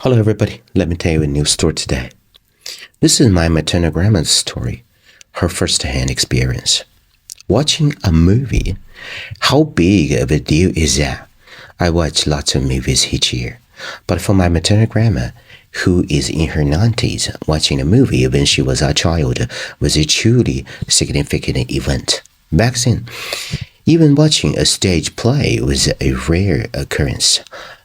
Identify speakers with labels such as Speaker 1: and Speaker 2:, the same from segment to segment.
Speaker 1: Hello everybody, let me tell you a new story today. This is my maternal grandma's story, her first-hand experience. Watching a movie. How big of a deal is that? I watch lots of movies each year, but for my maternal grandma, who is in her 90s, watching a movie when she was a child was a truly significant event. Back then, even watching a stage play was a rare occurrence,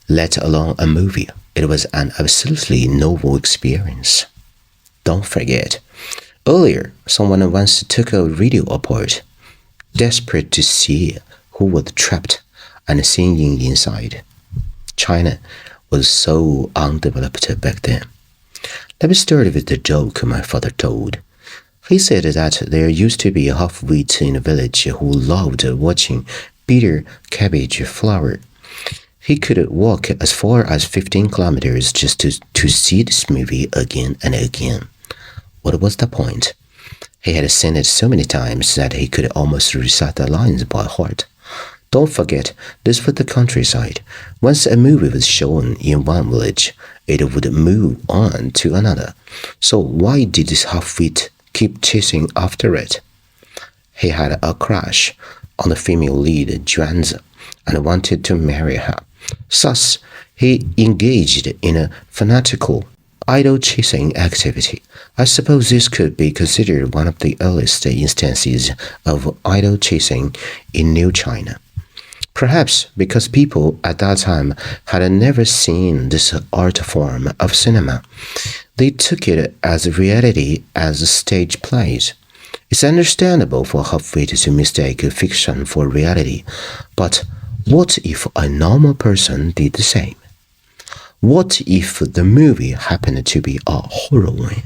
Speaker 1: let alone a movie. It was an absolutely novel experience. Don't forget, earlier, someone once took a radio apart, desperate to see who was trapped and singing inside. China was so undeveloped back then. Let me start with the joke my father told. He said that there used to be a half-wit in a village who loved watching bitter cabbage flower. He could walk as far as 15 kilometers just to see this movie again and again. What was the point? He had seen it so many times that he could almost recite the lines by heart. Don't forget, this was the countryside. Once a movie was shown in one village, it would move on to another. So why did this half-wit keep chasing after it? He had a crush on the female lead, Juanza, and wanted to marry her. Thus, he engaged in a fanatical idol-chasing activity. I suppose this could be considered one of the earliest instances of idol-chasing in New China. Perhaps because people at that time had never seen this art form of cinema, they took it as reality as stage plays. It's understandable for half-wit to mistake fiction for reality, but what if a normal person did the same? What if the movie happened to be a horror one?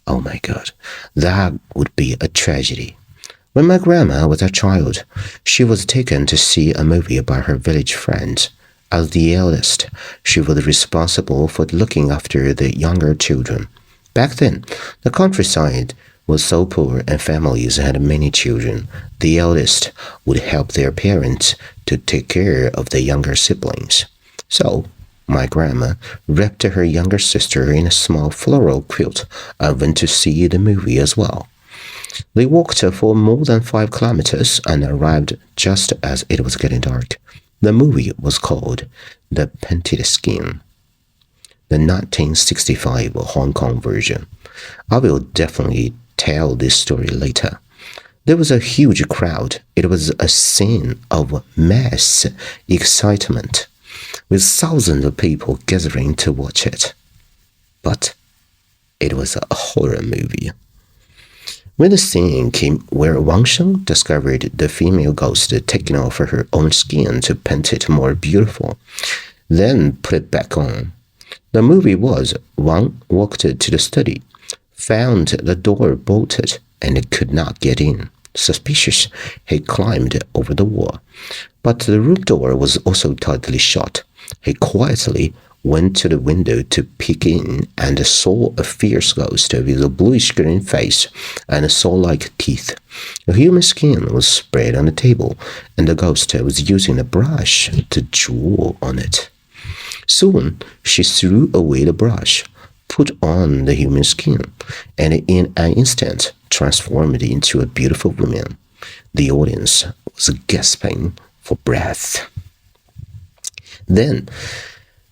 Speaker 1: Oh my God, that would be a tragedy. When my grandma was a child, she was taken to see a movie by her village friends. As the eldest, she was responsible for looking after the younger children. Back then, the countryside was so poor and families had many children. The eldest would help their parents to take care of the younger siblings. So, my grandma wrapped her younger sister in a small floral quilt and went to see the movie as well. They walked for more than 5 kilometers and arrived just as it was getting dark. The movie was called The Painted Skin, the 1965 Hong Kong version. I will definitely tell this story later. There was a huge crowd. It was a scene of mass excitement, with thousands of people gathering to watch it. But it was a horror movie. When the scene came where Wang Sheng discovered the female ghost taking off her own skin to paint it more beautiful, then put it back on. The movie was Wang walked to the study, found the door bolted, and could not get in. Suspicious, he climbed over the wall. But the room door was also tightly shut. He quietly went to the window to peek in and saw a fierce ghost with a bluish-green face and saw-like teeth. A human skin was spread on the table, and the ghost was using a brush to draw on it. Soon, she threw away the brush, put on the human skin, and in an instant transformed into a beautiful woman. The audience was gasping for breath. Then,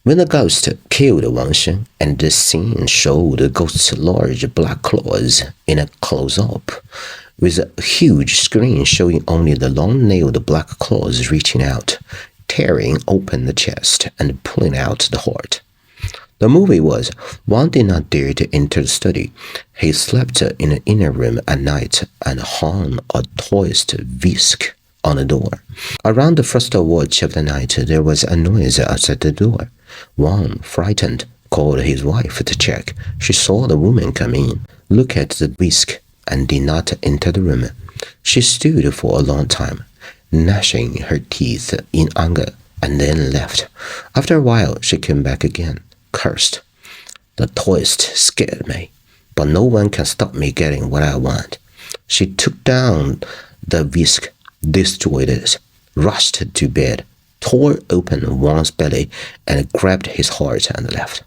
Speaker 1: when the ghost killed Wang Sheng and the scene showed the ghost's large black claws in a close-up, with a huge screen showing only the long-nailed black claws reaching out, tearing open the chest and pulling out the heart. The movie was, Wang did not dare to enter the study. He slept in an inner room at night and hung a toast whisk on the door. Around the first watch of the night, there was a noise outside the door. Wang, frightened, called his wife to check. She saw the woman come in, look at the whisk, and did not enter the room. She stood for a long time, gnashing her teeth in anger, and then left. After a while, she came back again, cursed. The toast scared me, but no one can stop me getting what I want. She took down the whisk, destroyed it, rushed to bed, tore open Wang's belly and grabbed his heart and left.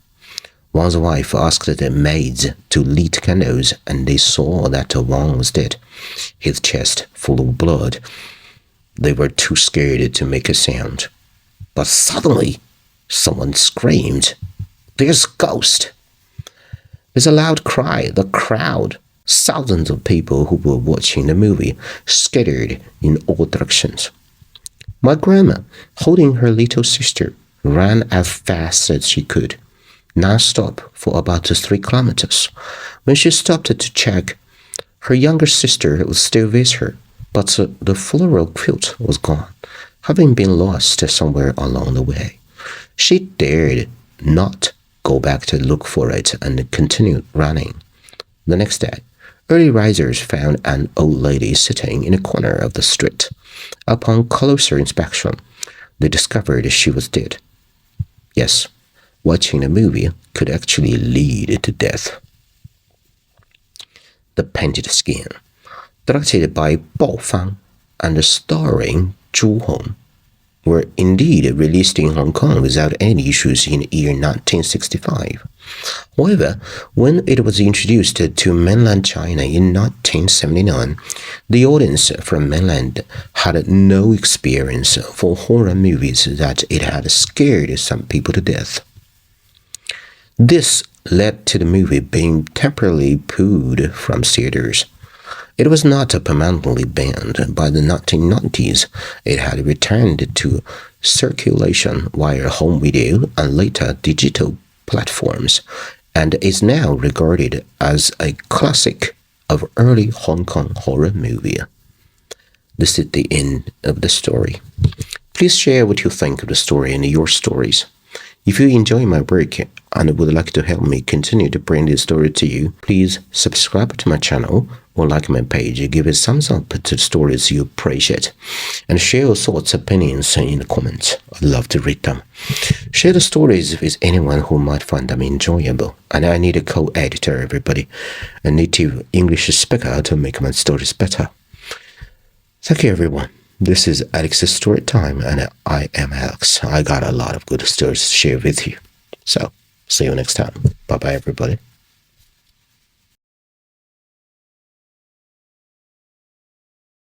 Speaker 1: Wang's wife asked the maids to light candles, and they saw that Wang was dead, his chest full of blood. They were too scared to make a sound. But suddenly, someone screamed, "There's a ghost!" With a loud cry, the crowd, thousands of people who were watching the movie, scattered in all directions. My grandma, holding her little sister, ran as fast as she could, non-stop for about 3 kilometers. When she stopped to check, her younger sister was still with her, but the floral quilt was gone, having been lost somewhere along the way. She dared not go back to look for it and continued running. The next day, early risers found an old lady sitting in a corner of the street. Upon closer inspection, they discovered she was dead. Yes, watching a movie could actually lead to death. The Painted Skin, directed by Bao Fang and starring Zhu Hong, were indeed released in Hong Kong without any issues in the year 1965. However, when it was introduced to mainland China in 1979, the audience from mainland had no experience for horror movies that it had scared some people to death. This led to the movie being temporarily pulled from theaters. It was not permanently banned. By the 1990s, it had returned to circulation via home video and later digital platforms, and is now regarded as a classic of early Hong Kong horror movie. This is the end of the story. Please share what you think of the story and your stories. If you enjoy my work and would like to help me continue to bring this story to you, please subscribe to my channel or like my page, give a thumbs up to the stories you appreciate, and share your thoughts, opinions in the comments. I'd love to read them. Share the stories with anyone who might find them enjoyable. And I need a co-editor, everybody, a native English speaker to make my stories better. Thank you, everyone. This is Alex's Story Time, and I am Alex. I got a lot of good stories to share with you. So, see you next time. Bye-bye, everybody.